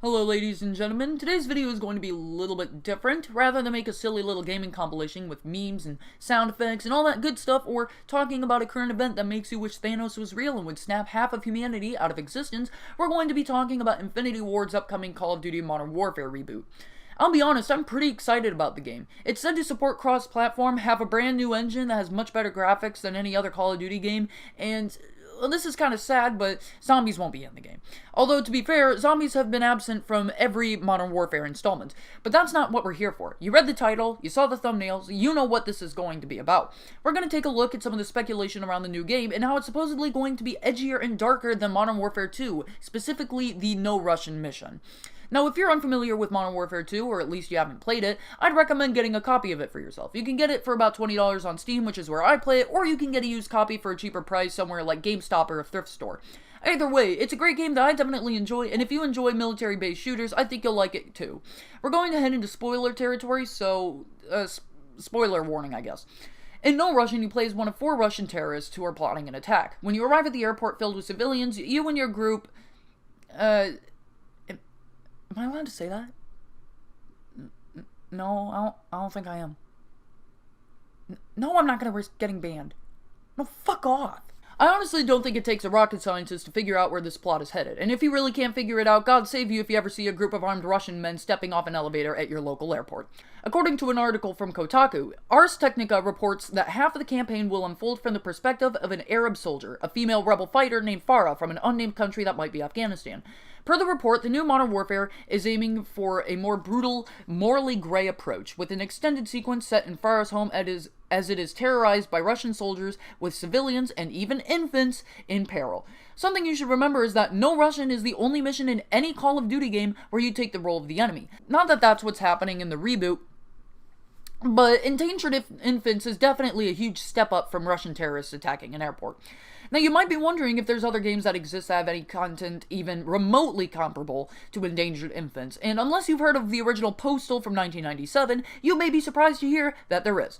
Hello ladies and gentlemen, today's video is going to be a little bit different. Rather than make a silly little gaming compilation with memes and sound effects and all that good stuff, or talking about a current event that makes you wish Thanos was real and would snap half of humanity out of existence, we're going to be talking about Infinity Ward's upcoming Call of Duty Modern Warfare reboot. I'll be honest, I'm pretty excited about the game. It's said to support cross-platform, have a brand new engine that has much better graphics than any other Call of Duty game, and well, this is kind of sad, but zombies won't be in the game. Although, to be fair, zombies have been absent from every Modern Warfare installment. But that's not what we're here for. You read the title, you saw the thumbnails, you know what this is going to be about. We're going to take a look at some of the speculation around the new game and how it's supposedly going to be edgier and darker than Modern Warfare 2, specifically the No Russian mission. Now, if you're unfamiliar with Modern Warfare 2, or at least you haven't played it, I'd recommend getting a copy of it for yourself. You can get it for about $20 on Steam, which is where I play it, or you can get a used copy for a cheaper price somewhere like GameStop or a thrift store. Either way, it's a great game that I definitely enjoy, and if you enjoy military-based shooters, I think you'll like it too. We're going to head into spoiler territory, so, spoiler warning, I guess. In No Russian, you play as one of 4 Russian terrorists who are plotting an attack. When you arrive at the airport filled with civilians, you and your group, am I allowed to say that? No, I don't think I am. No, I'm not gonna risk getting banned. No, fuck off. I honestly don't think it takes a rocket scientist to figure out where this plot is headed, and if you really can't figure it out, God save you if you ever see a group of armed Russian men stepping off an elevator at your local airport. According to an article from Kotaku, Ars Technica reports that half of the campaign will unfold from the perspective of an Arab soldier, a female rebel fighter named Farah from an unnamed country that might be Afghanistan. Per the report, the new Modern Warfare is aiming for a more brutal, morally gray approach, with an extended sequence set in Farah's home as it is terrorized by Russian soldiers, with civilians and even infants in peril. Something you should remember is that No Russian is the only mission in any Call of Duty game where you take the role of the enemy. Not that that's what's happening in the reboot, but endangered infants is definitely a huge step up from Russian terrorists attacking an airport. Now, you might be wondering if there's other games that exist that have any content even remotely comparable to endangered infants, and unless you've heard of the original Postal from 1997, you may be surprised to hear that there is.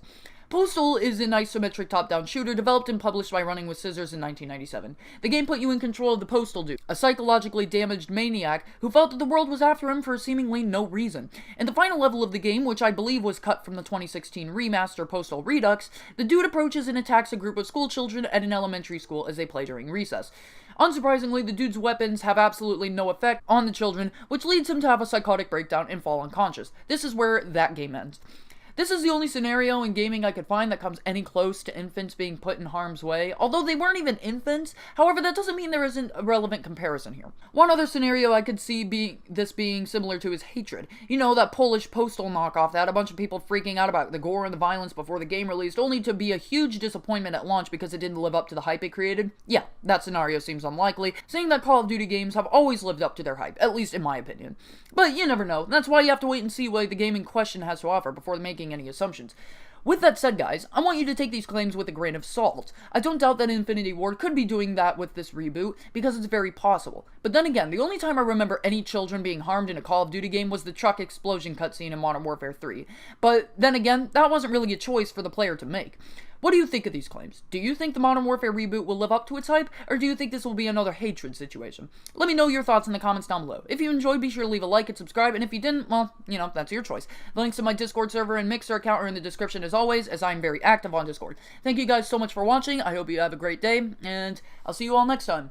Postal is an isometric top-down shooter developed and published by Running with Scissors in 1997. The game put you in control of the Postal Dude, a psychologically damaged maniac who felt that the world was after him for seemingly no reason. In the final level of the game, which I believe was cut from the 2016 remaster Postal Redux, the dude approaches and attacks a group of schoolchildren at an elementary school as they play during recess. Unsurprisingly, the dude's weapons have absolutely no effect on the children, which leads him to have a psychotic breakdown and fall unconscious. This is where that game ends. This is the only scenario in gaming I could find that comes any close to infants being put in harm's way, although they weren't even infants. However, that doesn't mean there isn't a relevant comparison here. One other scenario I could see being similar to is Hatred. You know, that Polish Postal knockoff that had a bunch of people freaking out about the gore and the violence before the game released, only to be a huge disappointment at launch because it didn't live up to the hype it created. Yeah, that scenario seems unlikely, seeing that Call of Duty games have always lived up to their hype, at least in my opinion. But you never know. That's why you have to wait and see what the game in question has to offer before making any assumptions. With that said, guys, I want you to take these claims with a grain of salt. I don't doubt that Infinity Ward could be doing that with this reboot, because it's very possible. But then again, the only time I remember any children being harmed in a Call of Duty game was the truck explosion cutscene in Modern Warfare 3. But then again, that wasn't really a choice for the player to make. What do you think of these claims? Do you think the Modern Warfare reboot will live up to its hype, or do you think this will be another Hatred situation? Let me know your thoughts in the comments down below. If you enjoyed, be sure to leave a like and subscribe, and if you didn't, well, you know, that's your choice. The links to my Discord server and Mixer account are in the description as always, as I'm very active on Discord. Thank you guys so much for watching, I hope you have a great day, and I'll see you all next time.